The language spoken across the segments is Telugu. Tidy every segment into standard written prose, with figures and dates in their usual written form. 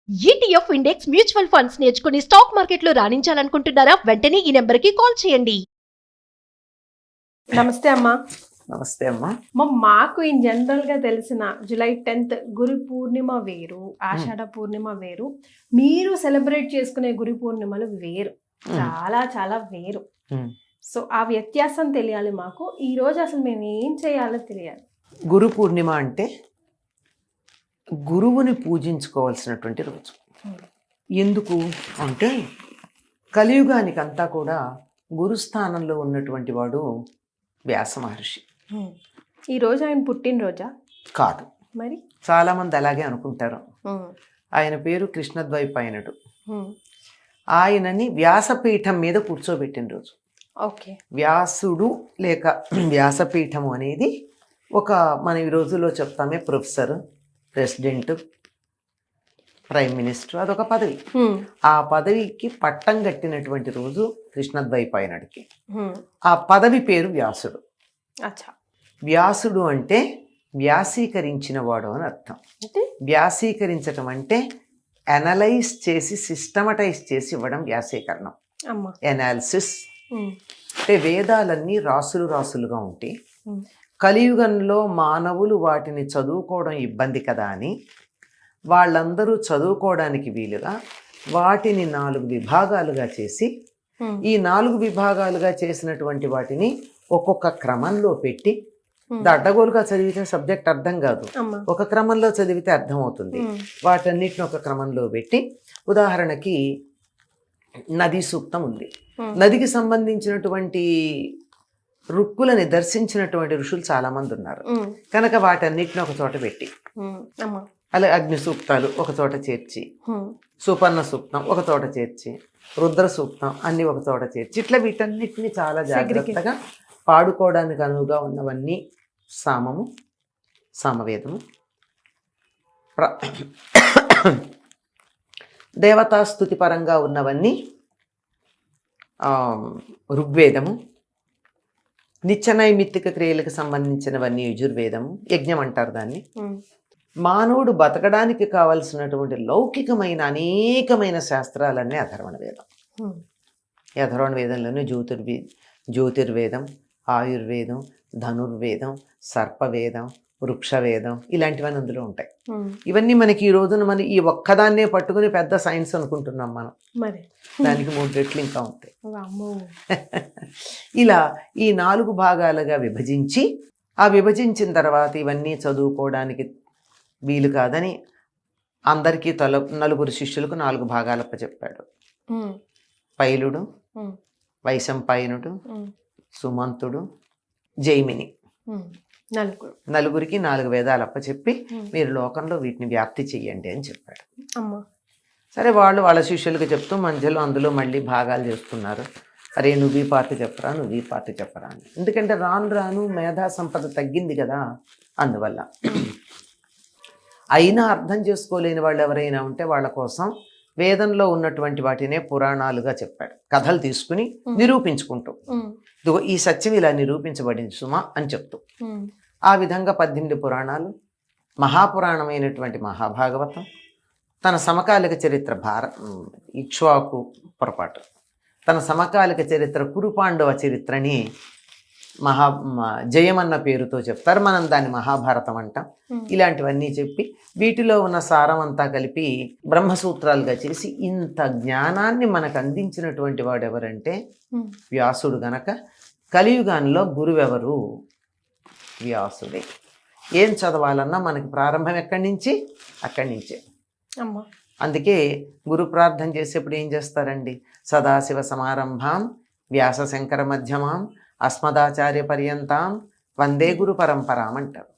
ETF ఇండెక్స్ మ్యూచువల్ ఫండ్స్ నేర్చుకుని స్టాక్ మార్కెట్లో రాణించాలనుకుంటున్నారా? వెంటనే ఈ నెంబర్కి కాల్ చేయండి. నమస్తే అమ్మా. నమస్తే అమ్మా. మాకు ఇన్ జనరల్ గా తెలిసిన జూలై 10th గురు పూర్ణిమ వేరు, ఆషాఢ పూర్ణిమ వేరు. మీరు సెలబ్రేట్ చేసుకునే గురు పూర్ణిమలు వేరు, చాలా చాలా వేరు. సో ఆ వ్యత్యాసం తెలియాలి మాకు. ఈ రోజు అసలు మేము ఏం చేయాలో తెలియాలి. గురు పూర్ణిమ అంటే గురువుని పూజించుకోవాల్సినటువంటి రోజు. ఎందుకు అంటే కలియుగానికి అంతా కూడా గురుస్థానంలో ఉన్నటువంటి వాడు వ్యాస మహర్షి. ఈ రోజు ఆయన పుట్టినరోజా? కాదు, మరి చాలామంది అలాగే అనుకుంటారు. ఆయన పేరు కృష్ణద్వైపాయనుడు. ఆయనని వ్యాసపీఠం మీద కూర్చోబెట్టిన రోజు. ఓకే. వ్యాసుడు లేక వ్యాసపీఠము అనేది ఒక మన ఈ రోజుల్లో చెప్తామే ప్రొఫెసర్, ప్రెసిడెంట్, ప్రైమ్ మినిస్టర్, అదొక పదవి. ఆ పదవికి పట్టం కట్టినటువంటి రోజు కృష్ణద్వైపాయనుడికి. ఆ పదవి పేరు వ్యాసుడు. వ్యాసుడు అంటే వ్యాసీకరించిన వాడు అని అర్థం. వ్యాసీకరించటం అంటే అనలైజ్ చేసి సిస్టమటైజ్ చేసి ఇవ్వడం వ్యాసీకరణం. ఎనాలిసిస్ అంటే వేదాలన్నీ రాసులు రాసులుగా ఉంటాయి. కలియుగంలో మానవులు వాటిని చదువుకోవడం ఇబ్బంది కదా అని వాళ్ళందరూ చదువుకోవడానికి వీలుగా వాటిని 4 విభాగాలుగా చేసి, ఈ 4 విభాగాలుగా చేసినటువంటి వాటిని ఒక్కొక్క క్రమంలో పెట్టి, అడ్డగోలుగా చదివితే సబ్జెక్ట్ అర్థం కాదు, ఒక క్రమంలో చదివితే అర్థం అవుతుంది. వాటన్నిటిని ఒక క్రమంలో పెట్టి, ఉదాహరణకి నదీ సూక్తం ఉంది. నదికి సంబంధించినటువంటి రుక్కులని దర్శించినటువంటి ఋషులు చాలా మంది ఉన్నారు కనుక వాటన్నిటిని ఒక చోట పెట్టి, అలా అగ్ని సూక్తాలు ఒక చోట చేర్చి, సుపర్ణ సూక్తం ఒక చోట చేర్చి, రుద్ర సూక్తం అన్ని ఒక చోట చేర్చి, ఇట్లా వీటన్నిటిని చాలా జాగ్రత్తగా పాడుకోవడానికి అనువుగా ఉన్నవన్నీ సామము, సామవేదము, దేవతాస్తుతి పరంగా ఉన్నవన్నీ ఋగ్వేదము, నిత్యనైమిత్తిక క్రియలకు సంబంధించినవన్నీ యజుర్వేదము, యజ్ఞం అంటారు దాన్ని. మానవుడు బతకడానికి కావలసినటువంటి లౌకికమైన అనేకమైన శాస్త్రాలన్నీ అథర్వణ వేదం. ఈ అథర్వణ వేదంలోనే జ్యోతిర్వేదం, ఆయుర్వేదం, ధనుర్వేదం, సర్పవేదం, వృక్షవేదం ఇలాంటివన్నీ అందులో ఉంటాయి. ఇవన్నీ మనకి ఈ రోజున మనం ఈ ఒక్కదాన్నే పట్టుకుని పెద్ద సైన్స్ అనుకుంటున్నాం మనం. దానికి 3 రెట్లు ఇంకా ఉంటాయి. ఇలా ఈ 4 భాగాలుగా విభజించి, ఆ విభజించిన తర్వాత ఇవన్నీ చదువుకోవడానికి వీలు కాదని అందరికీ 4 శిష్యులకు 4 భాగాలప్ప చెప్పాడు. పైలుడు, వైశంపాయనుడు, సుమంతుడు, జైమిని, నలుగురికి 4 వేదాలప్ప చెప్పి మీరు లోకంలో వీటిని వ్యాప్తి చెయ్యండి అని చెప్పాడు. సరే, వాళ్ళు వాళ్ళ శిష్యులకు చెప్తూ మధ్యలో అందులో మళ్ళీ భాగాలు చేస్తున్నారు. అరే నువ్వు ఈ పార్టీ చెప్పరా, నువ్వు ఈ పార్టీ చెప్పరా అని. ఎందుకంటే రాను రాను మేధా సంపద తగ్గింది కదా, అందువల్ల. అయినా అర్థం చేసుకోలేని వాళ్ళు ఎవరైనా ఉంటే వాళ్ళ కోసం వేదంలో ఉన్నటువంటి వాటినే పురాణాలుగా చెప్పాడు. కథలు తీసుకుని నిరూపించుకుంటూ, ఇదిగో ఈ సత్యం ఇలా నిరూపించబడింది సుమా అని చెప్తూ, ఆ విధంగా 18 పురాణాలు, మహాపురాణమైనటువంటి మహాభాగవతం, తన సమకాలిక చరిత్ర ఇక్ష్వాకు పొరపాటు, తన సమకాలిక చరిత్ర కురుపాండవ చరిత్రని జయమన్న పేరుతో చెప్తారు. మనం దాన్ని మహాభారతం అంటాం. ఇలాంటివన్నీ చెప్పి వీటిలో ఉన్న సారం అంతా కలిపి బ్రహ్మసూత్రాలుగా చేసి ఇంత జ్ఞానాన్ని మనకు అందించినటువంటి వాడు ఎవరంటే వ్యాసుడు. గనక కలియుగాల్లో గురువెవరు? వ్యాసుడే. ఏం చదవాలన్నా మనకి ప్రారంభం ఎక్కడి నుంచి? అక్కడి నుంచే. అందుకే గురు ప్రార్థన చేసేప్పుడు ఏం చేస్తారండి? సదాశివ సమారంభాం వ్యాస శంకర మధ్యమాం అస్మదాచార్య పర్యంతాం వందే గురు పరంపరాం అంటారు.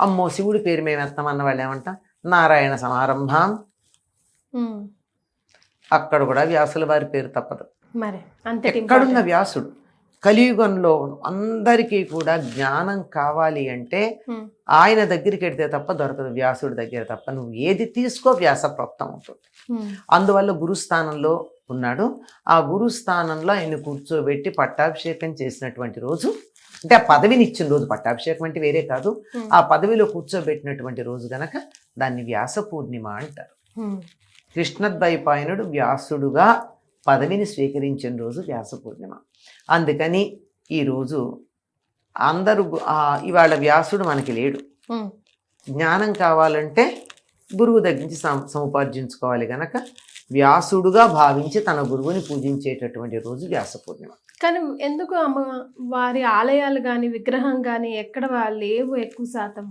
అమ్మో శివుడి పేరు మేము ఎత్తామన్న వాళ్ళు ఏమంటాం? నారాయణ సమారంభాం. అక్కడ కూడా వ్యాసుల వారి పేరు తప్పదు. ఎక్కడున్న వ్యాసుడు. కలియుగంలో అందరికీ కూడా జ్ఞానం కావాలి అంటే ఆయన దగ్గరికి వెడితే తప్ప దొరకదు, వ్యాసుడి దగ్గర తప్ప. నువ్వు ఏది తీసుకో వ్యాస ప్రోక్తం అవుతుంది. అందువల్ల గురుస్థానంలో ఉన్నాడు. ఆ గురుస్థానంలో ఆయన కూర్చోబెట్టి పట్టాభిషేకం చేసినటువంటి రోజు, అంటే ఆ పదవిని ఇచ్చిన రోజు, పట్టాభిషేకం అంటే వేరే కాదు, ఆ పదవిలో కూర్చోబెట్టినటువంటి రోజు గనక దాన్ని వ్యాస పూర్ణిమ అంటారు. కృష్ణద్వైపాయనుడు వ్యాసుడుగా పదవిని స్వీకరించిన రోజు వ్యాస పూర్ణిమ. అందుకని ఈరోజు అందరూ ఇవాళ వ్యాసుడు మనకి లేడు. జ్ఞానం కావాలంటే గురువు దగ్గర నుంచి సముపార్జించుకోవాలి గనక వ్యాసుడుగా భావించి తన గురువుని పూజించేటటువంటి రోజు వ్యాస పూర్ణిమ. కానీ ఎందుకు అమ్మ వారి ఆలయాలు కానీ విగ్రహం కానీ ఎక్కడ లేవు ఎక్కువ శాతం?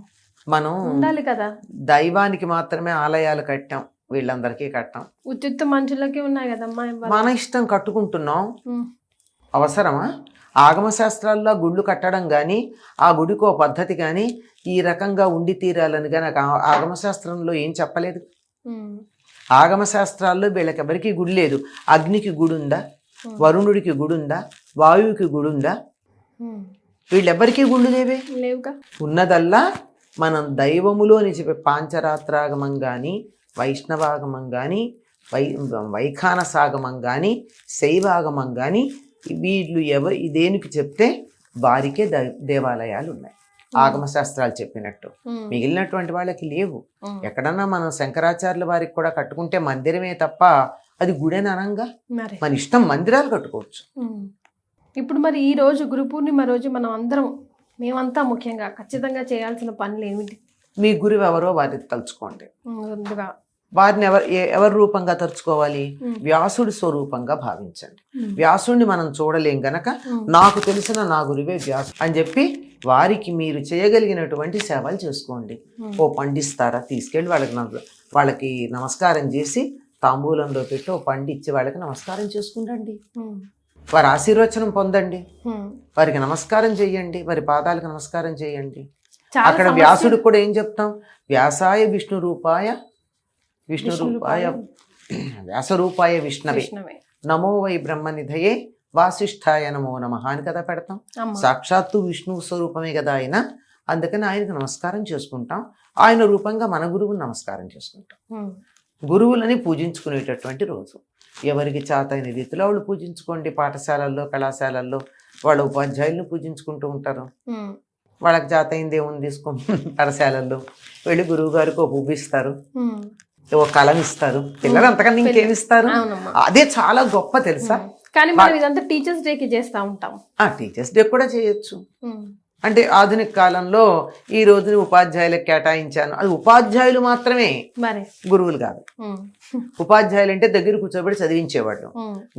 మనం ఉండాలి కదా. దైవానికి మాత్రమే ఆలయాలు కట్టాం, వీళ్ళందరికీ కట్టాం. ఉచిత మనుషులకి ఉన్నాయి కదమ్మా. మన ఇష్టం కట్టుకుంటున్నాం, అవసరమా? ఆగమ శాస్త్రాల్లో గుళ్ళు కట్టడం కానీ ఆ గుడికో పద్ధతి కానీ ఈ రకంగా ఉండి తీరాలని కానీ ఆగమ శాస్త్రంలో ఏం చెప్పలేదు. ఆగమ శాస్త్రాల్లో వీళ్ళకెవరికి గుడి లేదు. అగ్నికి గుడి ఉందా? వరుణుడికి గుడి ఉందా? వాయువుకి గుడి ఉందా? వీళ్ళెవ్వరికీ గుళ్ళు లేవే. లేవుగా. ఉన్నదల్లా మనం దైవములోని చెప్పే పాంచరాత్రాగమం కానీ వైష్ణవాగమం కానీ వైఖానసాగమం కానీ శైవాగమం కానీ వీళ్ళు దేనికి చెప్తే వారికే దేవాలయాలు ఉన్నాయి, ఆగమ శాస్త్రాలు చెప్పినట్టు. మిగిలినటువంటి వాళ్ళకి లేవు. ఎక్కడన్నా మనం శంకరాచార్యుల వారికి కూడా కట్టుకుంటే మందిరమే తప్ప అది గుడేని అనంగా మన ఇష్టం మందిరాలు కట్టుకోవచ్చు. ఇప్పుడు మరి ఈ రోజు గురు పూర్ణిమ రోజు మనం అందరం మేమంతా ముఖ్యంగా ఖచ్చితంగా చేయాల్సిన పనులు ఏమిటి? మీ గురువు ఎవరో వారిని తలుచుకోండి. ముందుగా వారిని ఎవరి రూపంగా తలుచుకోవాలి? వ్యాసుడి స్వరూపంగా భావించండి. వ్యాసుడిని మనం చూడలేం గనక నాకు తెలిసిన నా గురువే వ్యాసు అని చెప్పి వారికి మీరు చేయగలిగినటువంటి సేవలు చేసుకోండి. ఓ పండిస్తారా, తీసుకెళ్ళి వాళ్ళకి నమస్కారం చేసి తాంబూలంలో పెట్టి ఓ పండిచ్చి వాళ్ళకి నమస్కారం చేసుకుంటండి. వారి ఆశీర్వచనం పొందండి, వారికి నమస్కారం చెయ్యండి, వారి పాదాలకు నమస్కారం చేయండి. అక్కడ వ్యాసుడికి కూడా ఏం చెప్తాం? వ్యాసాయ విష్ణు రూపాయ వ్యాసరూపాయ విష్ణవే నమో వై బ్రహ్మనిధయే వాసిష్ఠాయ నమో నమః అని కదా పెడతాం. సాక్షాత్తు విష్ణువు స్వరూపమే కదా ఆయన. అందుకని ఆయనకు నమస్కారం చేసుకుంటాం. ఆయన రూపంగా మన గురువుని నమస్కారం చేసుకుంటాం. గురువులని పూజించుకునేటటువంటి రోజు. ఎవరికి చేతైన రీతిలో వాళ్ళు పూజించుకోండి. పాఠశాలల్లో కళాశాలల్లో వాళ్ళ ఉపాధ్యాయులను పూజించుకుంటూ ఉంటారు. వాళ్ళకి చేతైంది ఏముంది తీసుకో. పాఠశాలల్లో వెళ్ళి గురువు గారికి ఒక పువ్వు ఇస్తారు, ఓ కలం ఇస్తారు. పిల్లలు అంతకన్నా ఇంకేమిస్తారు? అదే చాలా గొప్ప తెలుసా. కానీ మనం ఇదంతా టీచర్స్ డేకి చేస్తూ ఉంటాం. టీచర్స్ డే కూడా చేయొచ్చు. అంటే ఆధునిక కాలంలో ఈ రోజుని ఉపాధ్యాయులకు కేటాయించాను. అది ఉపాధ్యాయులు మాత్రమే, గురువులు కాదు. ఉపాధ్యాయులు అంటే దగ్గర కూర్చోబెట్టి చదివించేవాళ్ళు,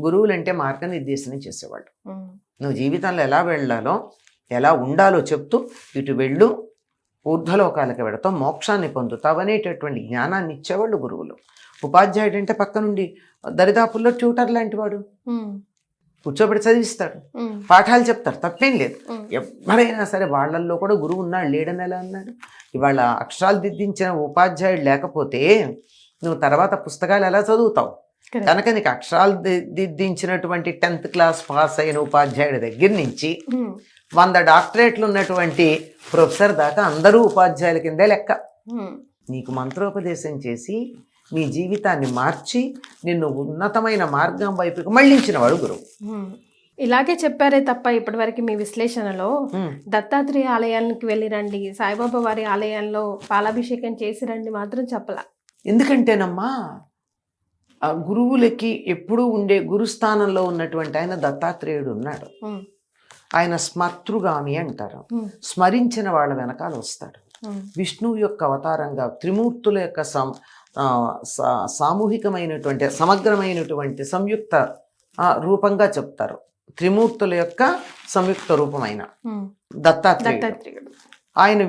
గురువులు అంటే మార్గనిర్దేశనం చేసేవాళ్ళు. నువ్వు జీవితంలో ఎలా వెళ్ళాలో ఎలా ఉండాలో చెప్తూ ఇటు వెళ్ళు, ఊర్ధ్వలోకాలకు వెళతావు, మోక్షాన్ని పొందుతావు అనేటటువంటి జ్ఞానాన్ని ఇచ్చేవాళ్ళు గురువులు. ఉపాధ్యాయుడు అంటే పక్క నుండి దరిదాపుల్లో ట్యూటర్ లాంటి వాడు, కూర్చోబెట్టి చదివిస్తాడు, పాఠాలు చెప్తారు, తప్పేం లేదు. ఎవరైనా సరే వాళ్ళల్లో కూడా గురువు ఉన్నాడు, లేడని ఎలా అన్నాడు? ఇవాళ అక్షరాలు దిద్దించిన ఉపాధ్యాయుడు లేకపోతే నువ్వు తర్వాత పుస్తకాలు ఎలా చదువుతావు? కనుక నీకు అక్షరాలు దిద్దించినటువంటి 10th క్లాస్ పాస్ అయిన ఉపాధ్యాయుడి దగ్గర నుంచి 100 డాక్టరేట్లు ఉన్నటువంటి ప్రొఫెసర్ దాకా అందరూ ఉపాధ్యాయుల కిందే లెక్క. నీకు మంత్రోపదేశం చేసి నీ జీవితాన్ని మార్చి నిన్ను ఉన్నతమైన మార్గం వైపుకి మళ్ళించిన వాడు గురువు. ఇలాగే చెప్పారే తప్ప ఇప్పటి వరకు మీ విశ్లేషణలో దత్తాత్రేయ ఆలయానికి వెళ్ళి రండి, సాయిబాబా వారి ఆలయాల్లో పాలాభిషేకం చేసి రండి మాత్రం చెప్పలా. ఎందుకంటేనమ్మా ఆ గురువులకి ఎప్పుడూ ఉండే గురుస్థానంలో ఉన్నటువంటి ఆయన దత్తాత్రేయుడు ఉన్నాడు. ఆయన స్మర్తృగామి అంటారు. స్మరించిన వాళ్ళ వెనకాల వస్తాడు. విష్ణువు యొక్క అవతారంగా త్రిమూర్తుల యొక్క సామూహికమైనటువంటి సమగ్రమైనటువంటి సంయుక్త రూపంగా చెప్తారు. త్రిమూర్తుల యొక్క సంయుక్త రూపమైన దత్తాత్రేయుడు. ఆయన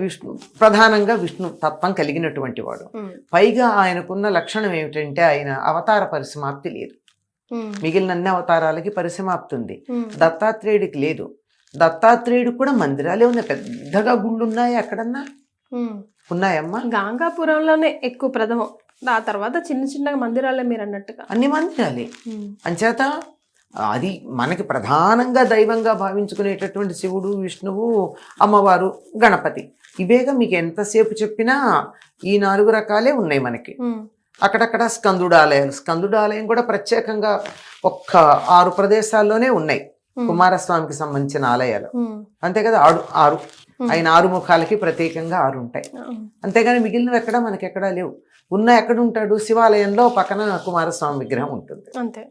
ప్రధానంగా విష్ణు తత్వం కలిగినటువంటి వాడు. పైగా ఆయనకున్న లక్షణం ఏమిటంటే ఆయన అవతార పరిసమాప్తి లేదు. మిగిలిన అన్ని అవతారాలకి పరిసమాప్తి ఉంది, దత్తాత్రేయుడికి లేదు. దత్తాత్రేయుడు కూడా మందిరాలే ఉన్నాయి, పెద్దగా గుళ్ళు ఉన్నాయి. అక్కడన్నా ఉన్నాయమ్మా? గాంగాపురంలోనే ఎక్కువ ప్రథమం, ఆ తర్వాత చిన్న చిన్న మందిరాలే మీరు అన్నట్టుగా అన్ని మందిరాలే. అంచేత అది మనకి ప్రధానంగా దైవంగా భావించుకునేటటువంటి శివుడు, విష్ణువు, అమ్మవారు, గణపతి. ఇవేగా మీకు ఎంతసేపు చెప్పినా ఈ 4 రకాలే ఉన్నాయి మనకి. అక్కడక్కడ స్కందుడాలయాలు, స్కందుడాలయం కూడా ప్రత్యేకంగా ఒక్క 6 ప్రదేశాల్లోనే ఉన్నాయి కుమారస్వామికి సంబంధించిన ఆలయాలు. అంతే కదా, 6 ఆయన 6 ముఖాలకి ప్రత్యేకంగా 6 ఉంటాయి. అంతేగాని మిగిలినవి ఎక్కడా మనకెక్కడా లేవు. ఉన్న ఎక్కడ ఉంటాడు, శివాలయంలో పక్కన కుమారస్వామి విగ్రహం ఉంటుంది. అంతే.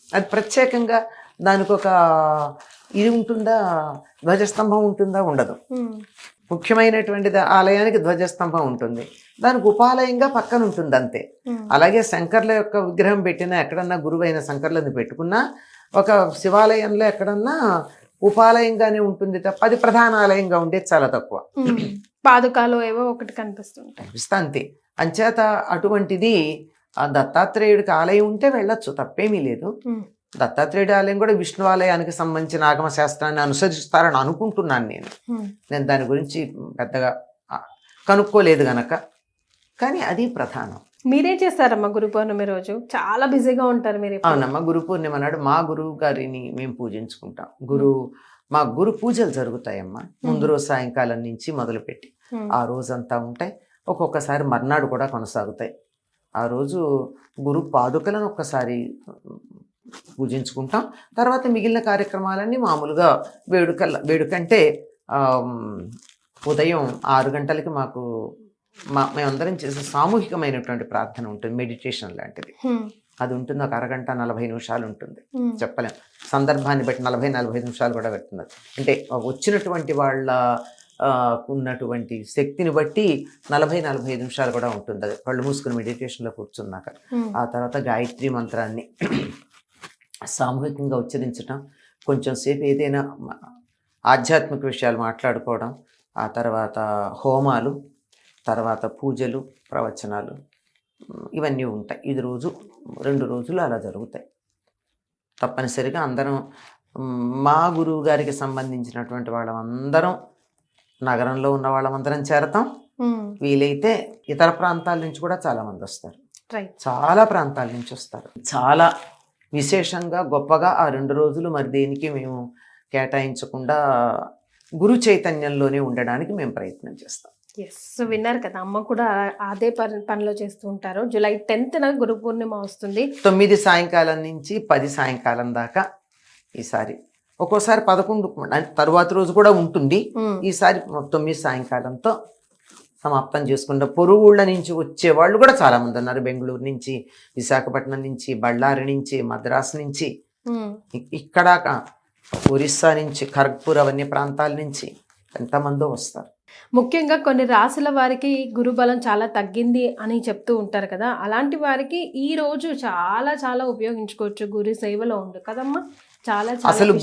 అది ప్రత్యేకంగా దానికి ఒక ఇది ఉంటుందా, ధ్వజస్తంభం ఉంటుందా? ఉండదు. ముఖ్యమైనటువంటి ఆలయానికి ధ్వజస్తంభం ఉంటుంది, దానికి ఉపాలయంగా పక్కన ఉంటుంది అంతే. అలాగే శంకర్ల యొక్క విగ్రహం పెట్టినా, ఎక్కడన్నా గురువైన శంకర్లని పెట్టుకున్నా ఒక శివాలయంలో ఎక్కడన్నా ఉపాలయంగానే ఉంటుంది తప్ప అది ప్రధాన ఆలయంగా ఉండేది చాలా తక్కువ. పాదుకాలు ఏవో ఒకటి కనిపిస్తుంటాయి, అంతే. అంచేత అటువంటిది ఆ దత్తాత్రేయుడికి ఆలయం ఉంటే వెళ్ళొచ్చు, తప్పేమీ లేదు. దత్తాత్రేయుడి ఆలయం కూడా విష్ణు ఆలయానికి సంబంధించిన ఆగమ శాస్త్రాన్ని అనుసరిస్తారని అనుకుంటున్నాను నేను దాని గురించి పెద్దగా కనుక్కోలేదు గనక. కానీ అది ప్రధానం. మీరేం చేస్తారమ్మా గురు పౌర్ణమి రోజు? చాలా బిజీగా ఉంటారు మీరు. అవునమ్మా, గురు పూర్ణిమ నాడు మా గురువు గారిని మేము పూజించుకుంటాం. మా గురు పూజలు జరుగుతాయమ్మా. ముందు రోజు సాయంకాలం నుంచి మొదలుపెట్టి ఆ రోజంతా ఉంటాయి. ఒక్కొక్కసారి మర్నాడు కూడా కొనసాగుతాయి. ఆ రోజు గురు పాదుకలను పూజించుకుంటాం. తర్వాత మిగిలిన కార్యక్రమాలన్నీ మామూలుగా వేడుకంటే ఉదయం 6 గంటలకి మాకు మేమందరం చేసే సామూహికమైనటువంటి ప్రార్థన ఉంటుంది, మెడిటేషన్ లాంటిది. అది ఉంటుంది, ఒక అరగంట 40 నిమిషాలు ఉంటుంది. చెప్పలేం, సందర్భాన్ని బట్టి 40-45 నిమిషాలు కూడా పెడుతున్నారు. అంటే వచ్చినటువంటి వాళ్ళ ఉన్నటువంటి శక్తిని బట్టి 40-45 నిమిషాలు కూడా ఉంటుంది. అది కళ్ళు మూసుకుని మెడిటేషన్లో కూర్చున్నాక ఆ తర్వాత గాయత్రి మంత్రాన్ని సామూహికంగా ఉచ్చరించడం, కొంచెం సేపు ఏదైనా ఆధ్యాత్మిక విషయాలు మాట్లాడుకోవడం, ఆ తర్వాత హోమాలు, తర్వాత పూజలు, ప్రవచనాలు, ఇవన్నీ ఉంటాయి. 2 రోజులు అలా జరుగుతాయి. తప్పనిసరిగా అందరం మా గురువు గారికి సంబంధించినటువంటి వాళ్ళమందరం, నగరంలో ఉన్న వాళ్ళమందరం చేరతాం. వీలైతే ఇతర ప్రాంతాల నుంచి కూడా చాలా మంది వస్తారు, చాలా ప్రాంతాల నుంచి వస్తారు. చాలా విశేషంగా గొప్పగా ఆ 2 రోజులు మరి దేనికి మేము కేటాయించకుండా గురు చైతన్యంలోనే ఉండడానికి మేము ప్రయత్నం చేస్తాం. సో విన్నారు కదా, అమ్మ కూడా అదే పనిలో చేస్తూ ఉంటారు. జూలై 10th గురు పూర్ణిమ వస్తుంది. 9 సాయంకాలం నుంచి 10 సాయంకాలం దాకా. ఈసారి ఒక్కోసారి 11 తరువాత రోజు కూడా ఉంటుంది. ఈసారి 9 సాయంకాలంతో సమాప్తం చేసుకుంటాం. పొరుగుళ్ళ నుంచి వచ్చేవాళ్ళు కూడా చాలా మంది ఉన్నారు. బెంగళూరు నుంచి, విశాఖపట్నం నుంచి, బళ్ళారి నుంచి, మద్రాసు నుంచి, ఇక్కడ ఒరిస్సా నుంచి, ఖర్గ్పూర్, అవన్నీ ప్రాంతాల నుంచి ఎంతమందో వస్తారు. ముఖ్యంగా కొన్ని రాశుల వారికి గురుబలం చాలా తగ్గింది అని చెప్తూ ఉంటారు కదా, అలాంటి వారికి ఈ రోజు చాలా చాలా ఉపయోగించుకోవచ్చు. గురు సేవలో ఉండు కదమ్మా, చాలా అసలు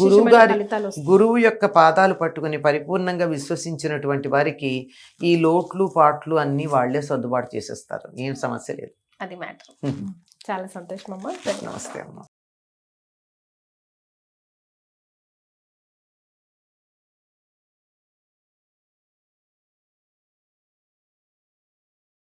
గురువు యొక్క పాదాలు పట్టుకుని పరిపూర్ణంగా విశ్వసించినటువంటి వారికి ఈ లోట్లు పాట్లు అన్ని వాళ్లే సర్దుబాటు చేసేస్తారు. ఏం సమస్య లేదు. అది మ్యాటర్. చాలా సంతోషం అమ్మా. నమస్తే అమ్మా.